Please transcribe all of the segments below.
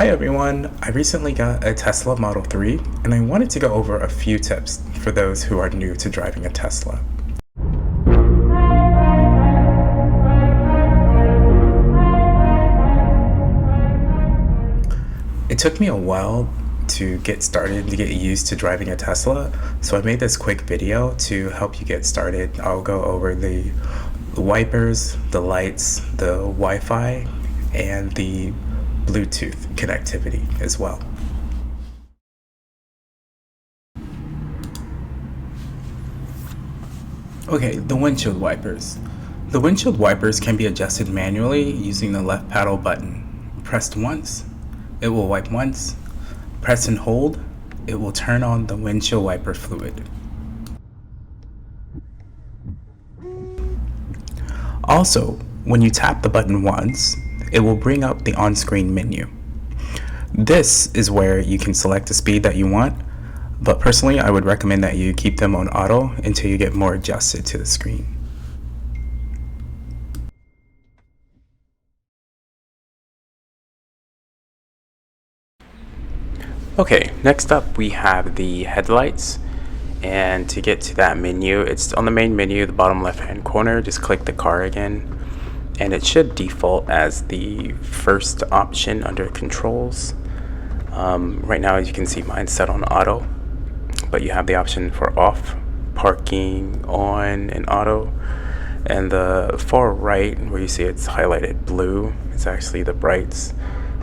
Hi everyone, I recently got a Tesla Model 3 and I wanted to go over a few tips for those who are new to driving a Tesla. It took me a while to get started, to get used to driving a Tesla, so I made this quick video to help you get started. I'll go over the wipers, the lights, the Wi-Fi, and the Bluetooth connectivity as well. Okay, the windshield wipers. The windshield wipers can be adjusted manually using the left paddle button. Pressed once, it will wipe once. Press and hold, it will turn on the windshield wiper fluid. Also, when you tap the button once, it will bring up the on-screen menu. This is where you can select the speed that you want, but personally I would recommend that you keep them on auto until you get more adjusted to the screen. Okay, next up we have the headlights, and to get to that menu, it's on the main menu, the bottom left hand corner. Just click the car again, and it should default as the first option under controls. Right now, as you can see, mine's set on auto, but you have the option for off, parking, on, and auto. And the far right, where you see it's highlighted blue, it's actually the brights.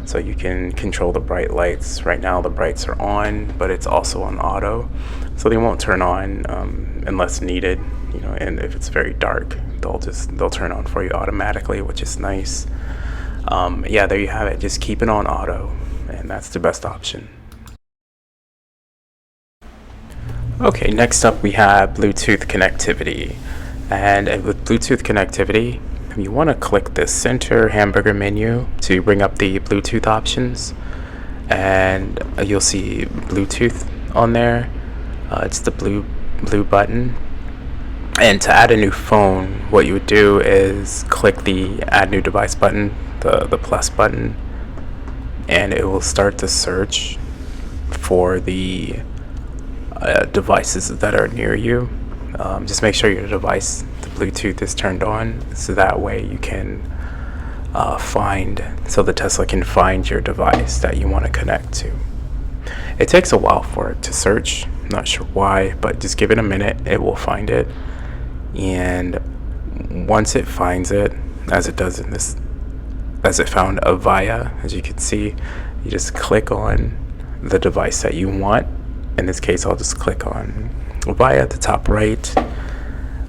So you can control the bright lights. Right now the brights are on, but it's also on auto, so they won't turn on unless needed. And if it's very dark, they'll turn on for you automatically, which is nice. Yeah, there you have it. Just keep it on auto, and that's the best option. Okay, next up we have Bluetooth connectivity, and with Bluetooth connectivity, you want to click the center hamburger menu to bring up the Bluetooth options, and you'll see Bluetooth on there. It's the blue button. And to add a new phone, what you would do is click the add new device button, the plus button, and it will start the search for the devices that are near you. Just make sure your device, the Bluetooth, is turned on, so that way you can so the Tesla can find your device that you want to connect to. It takes a while for it to search, not sure why, but just give it a minute, it will find it. And once it finds it, as it does in this, as it found Avaya, as you can see, you just click on the device that you want. In this case, I'll just click on Avaya at the top right,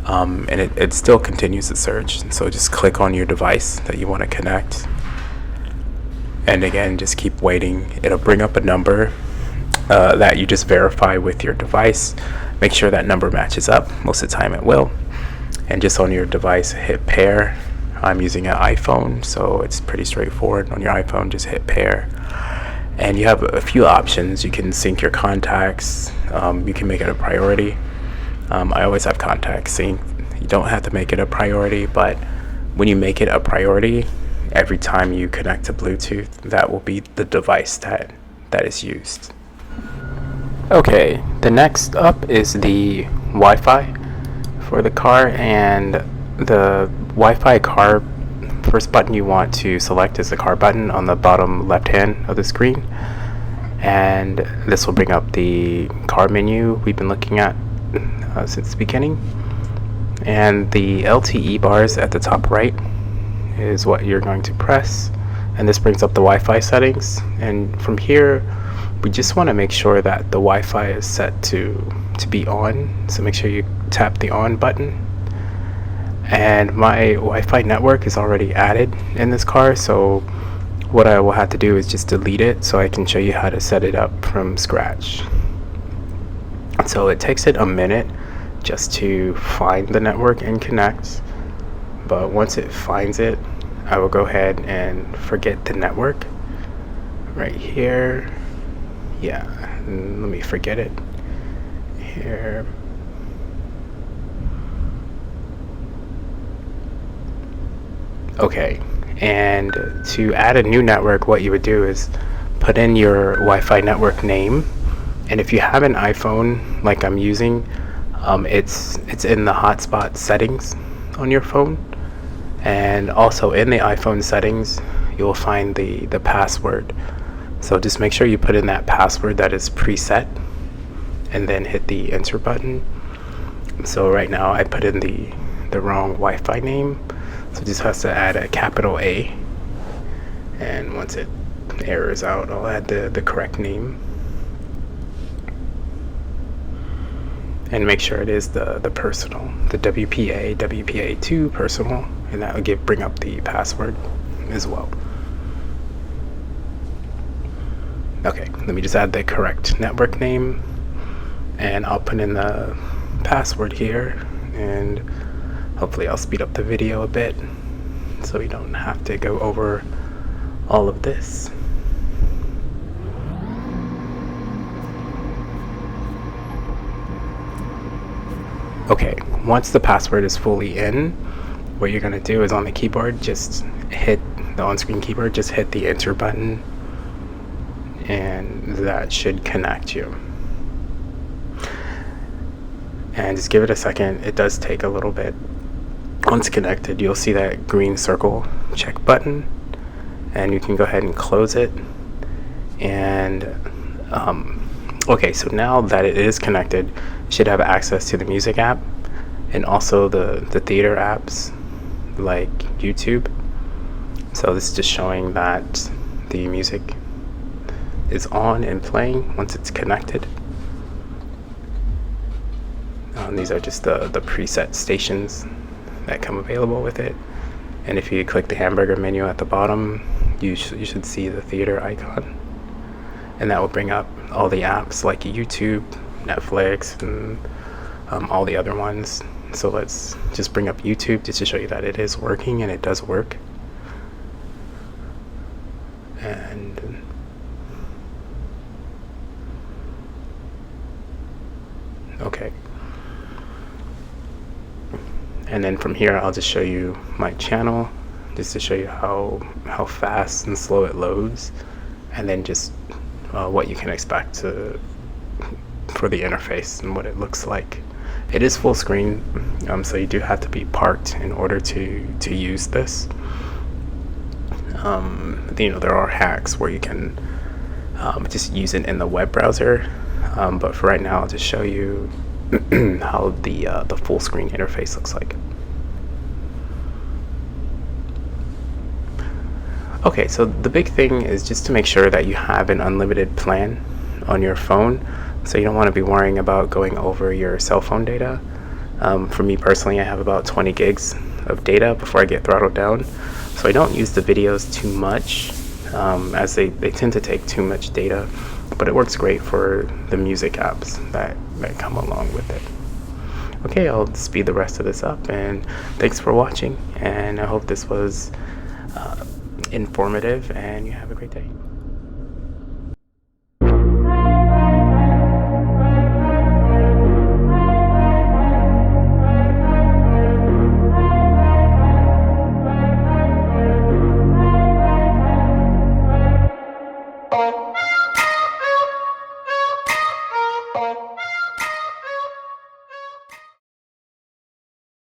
and it still continues the search. So just click on your device that you want to connect, and again, just keep waiting. It'll bring up a number that you just verify with your device. Make sure that number matches up. Most of the time it will. And just on your device, hit pair. I'm using an iPhone, so it's pretty straightforward. On your iPhone, just hit pair. And you have a few options. You can sync your contacts. You can make it a priority. I always have contacts synced. You don't have to make it a priority, but when you make it a priority, every time you connect to Bluetooth, that will be the device that is used. Okay, the next up is the Wi-Fi for the car, and the Wi-Fi car, first button you want to select is the car button on the bottom left hand of the screen, and this will bring up the car menu we've been looking at since the beginning. And the LTE bars at the top right is what you're going to press, and this brings up the Wi-Fi settings. And from here, we just want to make sure that the Wi-Fi is set to be on, so make sure you tap the on button. And my Wi-Fi network is already added in this car, so what I will have to do is just delete it so I can show you how to set it up from scratch. So it takes it a minute just to find the network and connect, but once it finds it, I will go ahead and forget the network right here. Yeah, let me forget it here. Okay, and to add a new network, what you would do is put in your Wi-Fi network name, and if you have an iPhone like I'm using, it's in the hotspot settings on your phone, and also in the iPhone settings you'll find the password. So just make sure you put in that password that is preset and then hit the enter button. So right now I put in the wrong Wi-Fi name, so just has to add a capital A, and once it errors out I'll add the correct name, and make sure it is the personal, the WPA2 personal, and that will bring up the password as well. Okay, let me just add the correct network name, and I'll put in the password here, and hopefully I'll speed up the video a bit so we don't have to go over all of this. Okay, once the password is fully in, what you're going to do is on the keyboard, just hit the on-screen keyboard, just hit the enter button, and that should connect you. And just give it a second. It does take a little bit. Once connected, you'll see that green circle check button, and you can go ahead and close it. And okay, so now that it is connected, you should have access to the music app and also the theater apps like YouTube. So this is just showing that the music is on and playing once it's connected. These are just the preset stations that come available with it. And if you click the hamburger menu at the bottom, you should see the theater icon, and that will bring up all the apps like YouTube, Netflix, and all the other ones. So let's just bring up YouTube just to show you that it is working, and it does work. And okay, and then from here I'll just show you my channel just to show you how fast and slow it loads, and then just what you can expect for the interface and what it looks like. It is full screen, so you do have to be parked in order to use this. There are hacks where you can just use it in the web browser, but for right now I'll just show you how the full screen interface looks like. Okay, so the big thing is just to make sure that you have an unlimited plan on your phone, so you don't want to be worrying about going over your cell phone data. For me personally, I have about 20 gigs of data before I get throttled down, so I don't use the videos too much, as they tend to take too much data, but it works great for the music apps that come along with it. Okay, I'll speed the rest of this up, and thanks for watching, and I hope this was informative, and you have a great day.